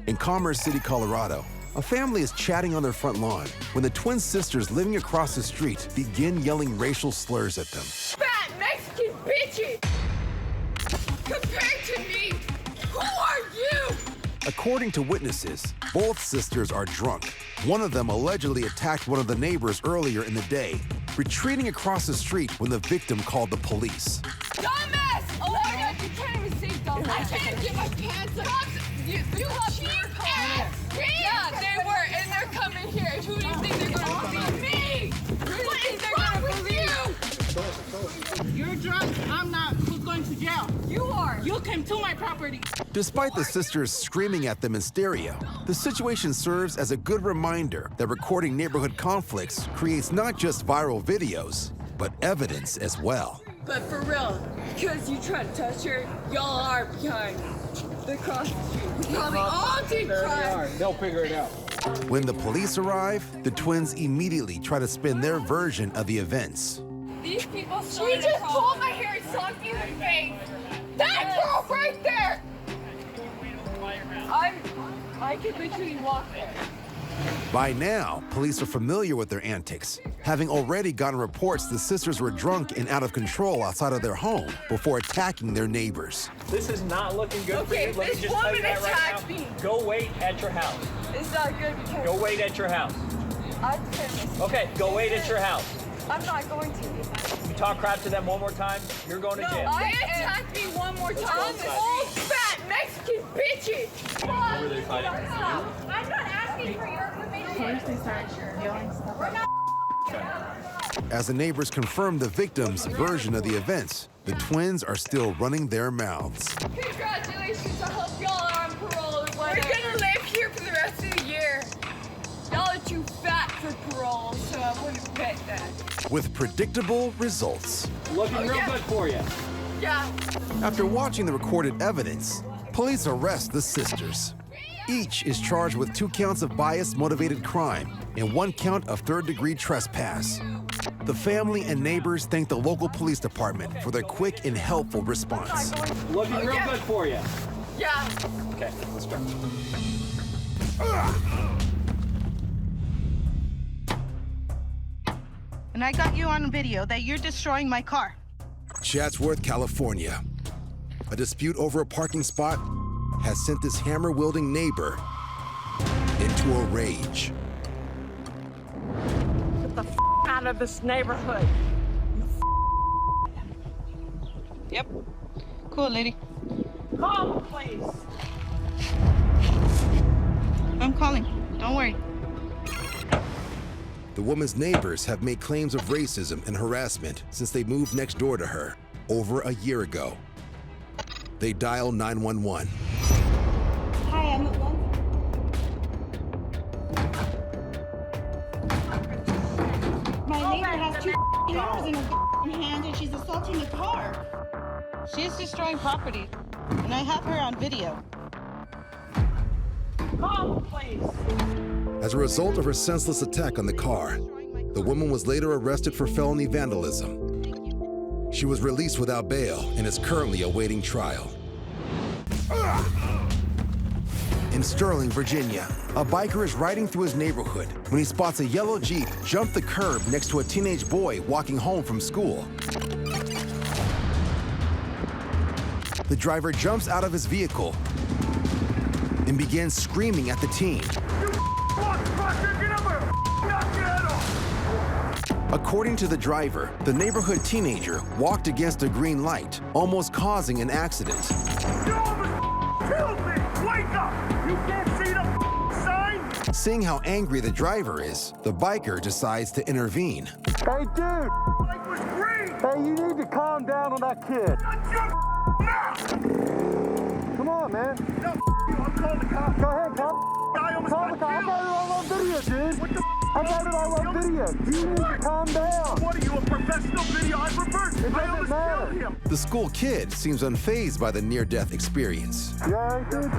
In Commerce City, Colorado, a family is chatting on their front lawn when the twin sisters living across the street begin yelling racial slurs at them. Fat Mexican bitches! Compared to me, who are you? According to witnesses, both sisters are drunk. One of them allegedly attacked one of the neighbors earlier in the day, retreating across the street when the victim called the police. Dumbass! Oh my God, you can't even say dumbass. I can't get my pants up. You cheap ass! Yeah, they were, and they're coming here. Who do you think they're gonna believe? Me! What is wrong with you? You're drunk. I'm not. Who's going to jail? You are. You came to my property. Despite the sisters screaming at them in stereo, the situation serves as a good reminder that recording neighborhood conflicts creates not just viral videos, but evidence as well. But for real, because you tried to touch her, y'all are behind the cross the street. You probably all did crime. They'll figure it out. When the police arrive, the twins immediately try to spin their version of the events. These people she just pulled my hair and socked me in the face. That girl right there! I could literally walk there. By now, police are familiar with their antics, having already gotten reports the sisters were drunk and out of control outside of their home before attacking their neighbors. This is not looking good for you. Let me this just tell you woman that attacked right now. me. Go wait at your house. It's not good because Go wait at your house. I defend myself. Okay, go wait at your house. I'm not going to. You talk crap to them one more time, you're going to jail. No, they attacked me one more time. Old fat Mexican bitches. Were they fighting? I'm not asking for your permission. First, they start yelling stuff. We're not. As the neighbors confirm the victim's version of the events, the twins are still running their mouths. Congratulations, I hope y'all are on parole. We're gonna live here for the rest of the year. Y'all are too fat for parole, so I wouldn't bet that. With predictable results. Looking real good for you. Yeah. After watching the recorded evidence, police arrest the sisters. Each is charged with 2 counts of bias-motivated crime and 1 count of third-degree trespass. The family and neighbors thank the local police department for their quick and helpful response. Looking real good for you. Yeah. Okay, let's go. And I got you on video that you're destroying my car. Chatsworth, California. A dispute over a parking spot has sent this hammer-wielding neighbor into a rage. Get the out of this neighborhood. Yep. Cool, lady. Call, please. I'm calling. Don't worry. The woman's neighbors have made claims of racism and harassment since they moved next door to her over a year ago. They dial 911. Hi, I'm at one. My neighbor has 2 hammers in her hand and she's assaulting the car. She's destroying property, and I have her on video. Call, please. As a result of her senseless attack on the car, the woman was later arrested for felony vandalism. She was released without bail and is currently awaiting trial. In Sterling, Virginia, a biker is riding through his neighborhood when he spots a yellow Jeep jump the curb next to a teenage boy walking home from school. The driver jumps out of his vehicle and begins screaming at the teen. According to the driver, the neighborhood teenager walked against a green light, almost causing an accident. Seeing how angry the driver is, the biker decides to intervene. Hey, dude! Hey, you need to calm down on that kid. Come on, man. No, I'm calling the cops. Go ahead, cop. Call the cop. I got it all on video, dude. What the I got it all on video. You need to calm down. What are you, a professional videographer? It doesn't matter. Him. The school kid seems unfazed by the near-death experience. You all right, dude?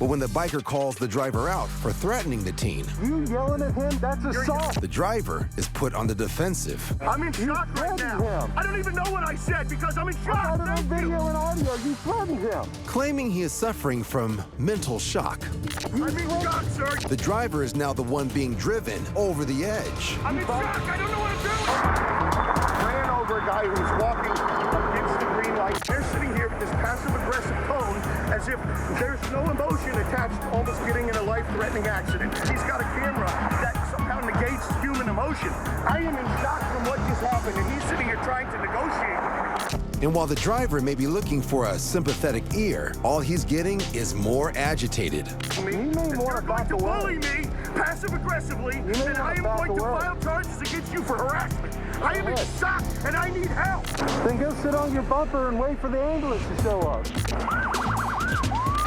But when the biker calls the driver out for threatening the teen, You yelling at him? That's assault. the driver is put on the defensive. I'm in shock right now. him. I don't even know what I said because I'm in I shock. got it on Thank you. video and audio. You threatened him. Claiming he is suffering from mental shock. I'm in shock, sir. The driver is now the one being driven over the edge. I'm in shock. I don't know what I'm doing. Ran over a guy who was walking against the green light. They're sitting here with this passive-aggressive tone as if there's no emotion attached to almost getting in a life-threatening accident. He's got a camera that somehow negates human emotion. I am in shock from what just happened, and he's sitting here trying to negotiate. And while the driver may be looking for a sympathetic ear, all he's getting is more agitated. If you're going to bully me passive-aggressively, then I am going to file charges against you for harassment. I am in shock, and I need help. Then go sit on your bumper and wait for the ambulance to show up.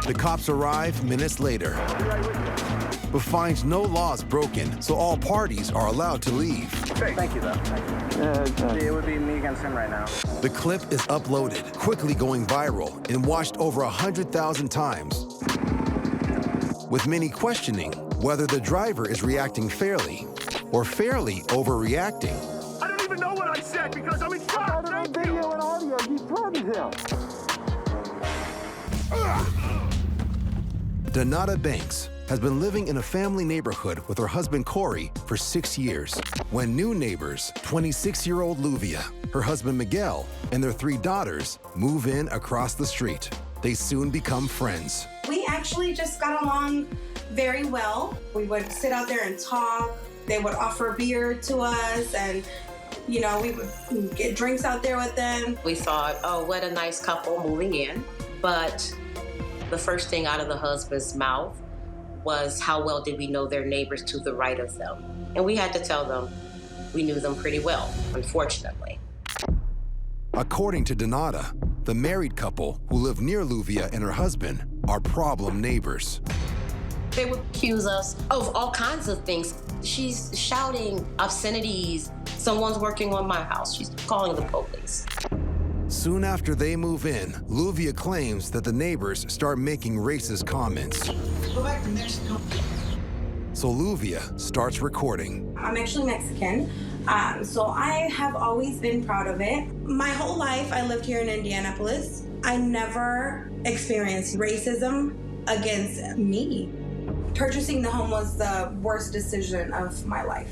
The cops arrive minutes later, but finds no laws broken, so all parties are allowed to leave. Thank you, though. It would be me against him right now. The clip is uploaded, quickly going viral and watched over 100,000 times, with many questioning whether the driver is reacting fairly or fairly overreacting. I don't even know what I said because I'm in I shock. got it on Thank you. video and audio. You threatened him. Donata Banks has been living in a family neighborhood with her husband Corey for 6 years. When new neighbors, 26-year-old Luvia, her husband Miguel, and their 3 daughters move in across the street, they soon become friends. We actually just got along very well. We would sit out there and talk. They would offer beer to us, and we would get drinks out there with them. We thought, oh, what a nice couple moving in. But the first thing out of the husband's mouth was, how well did we know their neighbors to the right of them? And we had to tell them we knew them pretty well, unfortunately. According to Donata, the married couple who live near Luvia and her husband are problem neighbors. They would accuse us of all kinds of things. She's shouting obscenities. Someone's working on my house. She's calling the police. Soon after they move in, Luvia claims that the neighbors start making racist comments. Go back to Mexico. So Luvia starts recording. I'm actually Mexican, so I have always been proud of it. My whole life, I lived here in Indianapolis. I never experienced racism against me. Purchasing the home was the worst decision of my life.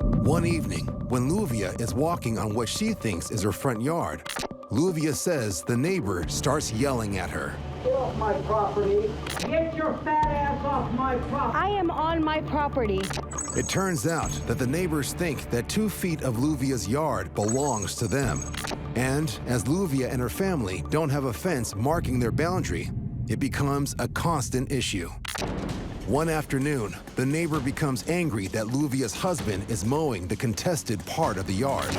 One evening, when Luvia is walking on what she thinks is her front yard, Luvia says the neighbor starts yelling at her. Get off my property. Get your fat ass off my property. I am on my property. It turns out that the neighbors think that 2 feet of Luvia's yard belongs to them. And as Luvia and her family don't have a fence marking their boundary, it becomes a constant issue. One afternoon, the neighbor becomes angry that Luvia's husband is mowing the contested part of the yard.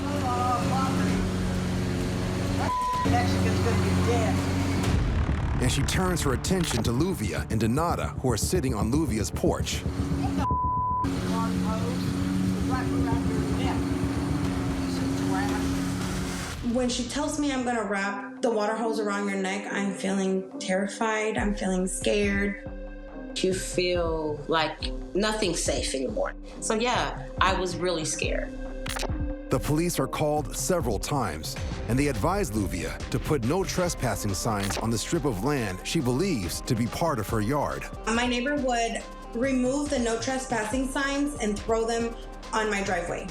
Mexican's gonna be dead. And she turns her attention to Luvia and Donata, who are sitting on Luvia's porch. When she tells me I'm gonna wrap the water hose around your neck, I'm feeling terrified, I'm feeling scared. You feel like nothing's safe anymore. So yeah, I was really scared. The police are called several times, and they advise Luvia to put no trespassing signs on the strip of land she believes to be part of her yard. My neighbor would remove the no trespassing signs and throw them on my driveway.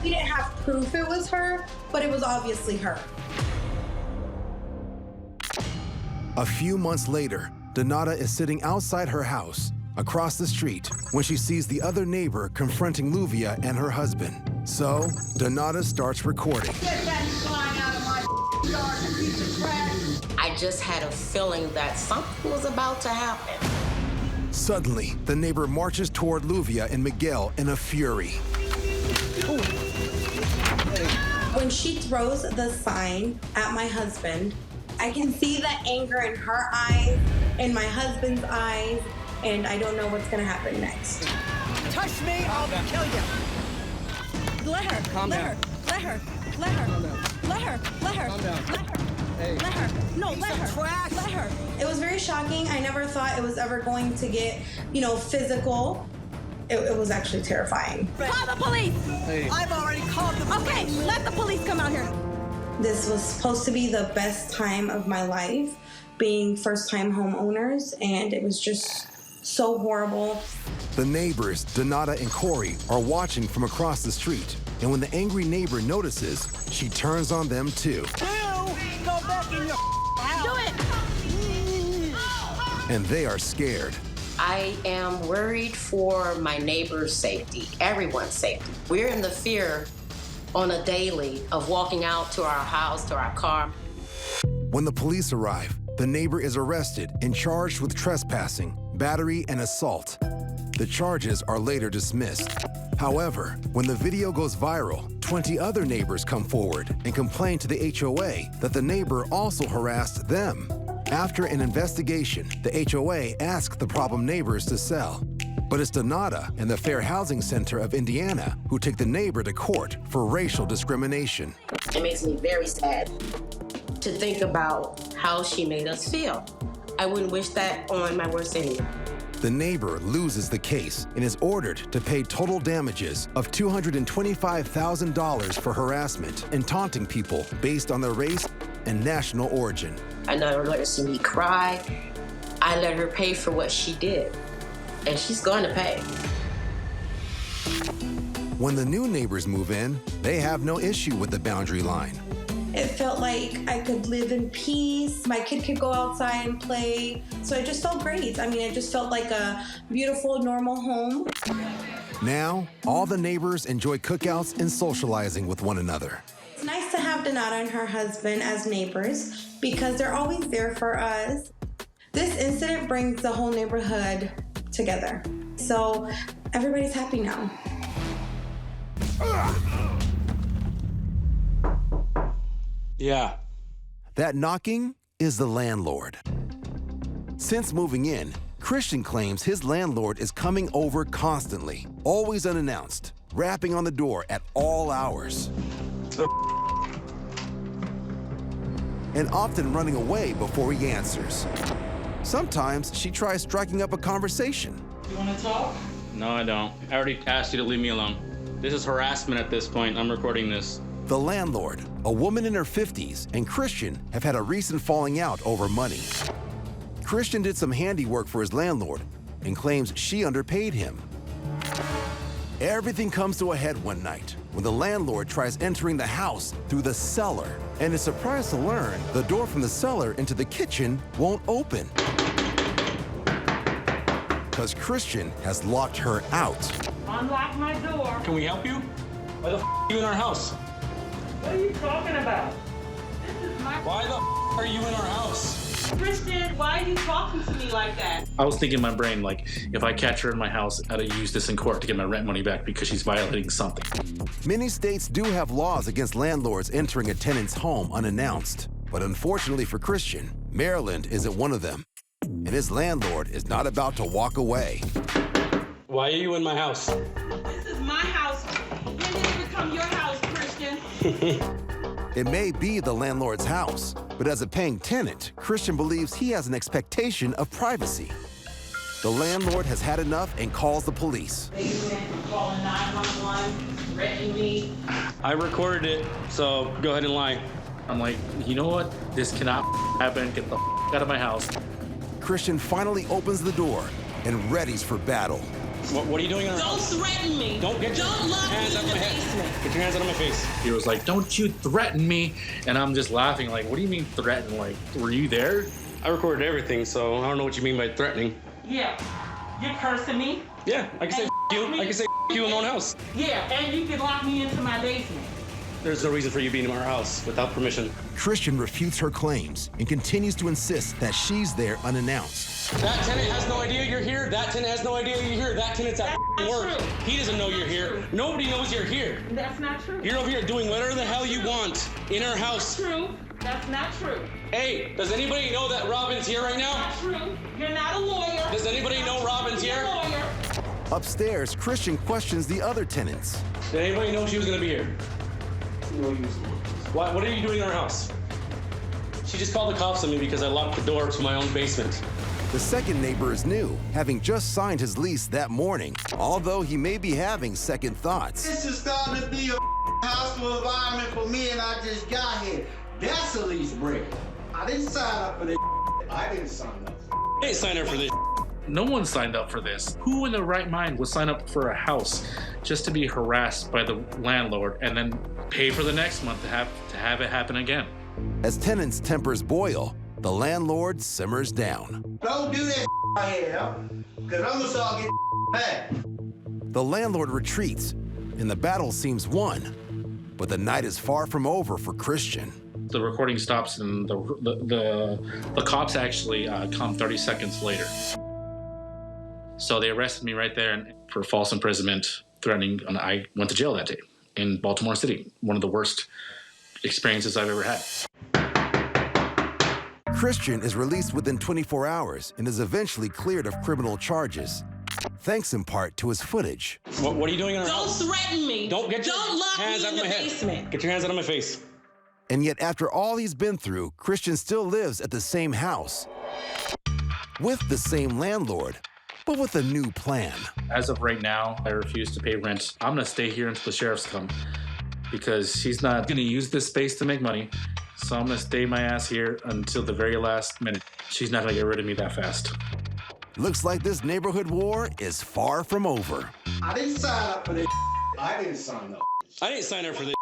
We didn't have proof it was her, but it was obviously her. A few months later, Donata is sitting outside her house across the street when she sees the other neighbor confronting Luvia and her husband. So, Donata starts recording. Get that sign out of my yard, you piece of trash. I just had a feeling that something was about to happen. Suddenly, the neighbor marches toward Luvia and Miguel in a fury. When she throws the sign at my husband, I can see the anger in her eyes, in my husband's eyes, and I don't know what's gonna happen next. Touch me, I'll kill you. Let her. Calm let down. her. Let her. Let her. Calm down. Let her. Let her. Calm down. Let her. Let her. No, let her. Trash. Let her. It was very shocking. I never thought it was ever going to get, physical. It was actually terrifying. Call the police. Hey. I've already called the police. Okay, let the police come out here. This was supposed to be the best time of my life, being first-time homeowners, and it was just so horrible. The neighbors, Donata and Corey, are watching from across the street. And when the angry neighbor notices, she turns on them too. Go back in your house. Do it. And they are scared. I am worried for my neighbor's safety, everyone's safety. We're in the fear on a daily of walking out to our house, to our car. When the police arrive, the neighbor is arrested and charged with trespassing, battery, and assault. The charges are later dismissed. However, when the video goes viral, 20 other neighbors come forward and complain to the HOA that the neighbor also harassed them. After an investigation, the HOA asked the problem neighbors to sell. But it's Donata and the Fair Housing Center of Indiana who take the neighbor to court for racial discrimination. It makes me very sad to think about how she made us feel. I wouldn't wish that on my worst enemy. The neighbor loses the case and is ordered to pay total damages of $225,000 for harassment and taunting people based on their race and national origin. I never let her see me cry. I let her pay for what she did, and she's going to pay. When the new neighbors move in, they have no issue with the boundary line. It felt like I could live in peace. My kid could go outside and play. So it just felt great. I mean, it just felt like a beautiful, normal home. Now, all the neighbors enjoy cookouts and socializing with one another. It's nice to have Donata and her husband as neighbors because they're always there for us. This incident brings the whole neighborhood together. So everybody's happy now. Yeah. That knocking is the landlord. Since moving in, Christian claims his landlord is coming over constantly, always unannounced, rapping on the door at all hours. And often running away before he answers. Sometimes she tries striking up a conversation. You want to talk? No, I don't. I already asked you to leave me alone. This is harassment at this point. I'm recording this. The landlord, a woman in her 50s, and Christian have had a recent falling out over money. Christian did some handiwork for his landlord and claims she underpaid him. Everything comes to a head one night when the landlord tries entering the house through the cellar and is surprised to learn the door from the cellar into the kitchen won't open because Christian has locked her out. Unlock my door. Can we help you? Why the are you in our house? What are you talking about? This is my... Why the are you in our house? Christian, why are you talking to me like that? I was thinking in my brain, like, if I catch her in my house, I gotta use this in court to get my rent money back because she's violating something. Many states do have laws against landlords entering a tenant's home unannounced. But unfortunately for Christian, Maryland isn't one of them. And his landlord is not about to walk away. Why are you in my house? This is my house. When did it become your house, Christian? It may be the landlord's house, but as a paying tenant, Christian believes he has an expectation of privacy. The landlord has had enough and calls the police. They went calling 911, threatening me. I recorded it, so go ahead and lie. I'm like, you know what? This cannot happen. Get the out of my house. Christian finally opens the door and readies for battle. What are you doing in our house? Don't threaten me. Don't get your hands out of my head. Get your hands out of my face. He was like, don't you threaten me. And I'm just laughing like, what do you mean threaten? Like, were you there? I recorded everything, so I don't know what you mean by threatening. Yeah. You're cursing me? Yeah, I can say you. I can say you in my own house. Yeah, and you can lock me into my basement. There's no reason for you being in our house without permission. Christian refutes her claims and continues to insist that she's there unannounced. That tenant has no idea you're here. That tenant has no idea you're here. That tenant's at work. True. He doesn't know you're here. Nobody knows you're here. That's not true. You're over here doing whatever the hell you want in our house. True. That's not true. Hey, does anybody know that Robin's here right now? Not true. You're not a lawyer. Does anybody know Robin's You're here? a lawyer. Upstairs, Christian questions the other tenants. Did anybody know she was gonna be here? What are you doing in our house? She just called the cops on me because I locked the door to my own basement. The second neighbor is new, having just signed his lease that morning, although he may be having second thoughts. This is starting to be a hostile environment for me, and I just got here. That's a lease break. I didn't sign up for this. I didn't sign up. I didn't sign up for this. No one signed up for this. Who in their right mind would sign up for a house just to be harassed by the landlord and then pay for the next month to have it happen again? As tenants' tempers boil, the landlord simmers down. Don't do that right here, because I'm going to start getting back. The landlord retreats, and the battle seems won. But the night is far from over for Christian. The recording stops, and the cops actually come 30 seconds later. So they arrested me right there for false imprisonment, threatening, and I went to jail that day in Baltimore City. One of the worst experiences I've ever had. Christian is released within 24 hours and is eventually cleared of criminal charges, thanks in part to his footage. What are you doing in our house? Don't threaten me. Don't lock hands me out in of the my head. basement. Get your hands out of my face. And yet, after all he's been through, Christian still lives at the same house, with the same landlord, but with a new plan. As of right now, I refuse to pay rent. I'm gonna stay here until the sheriffs come, because she's not gonna use this space to make money. So I'm gonna stay my ass here until the very last minute. She's not gonna get rid of me that fast. Looks like this neighborhood war is far from over. I didn't sign up for this. I didn't sign up. I didn't sign up for this.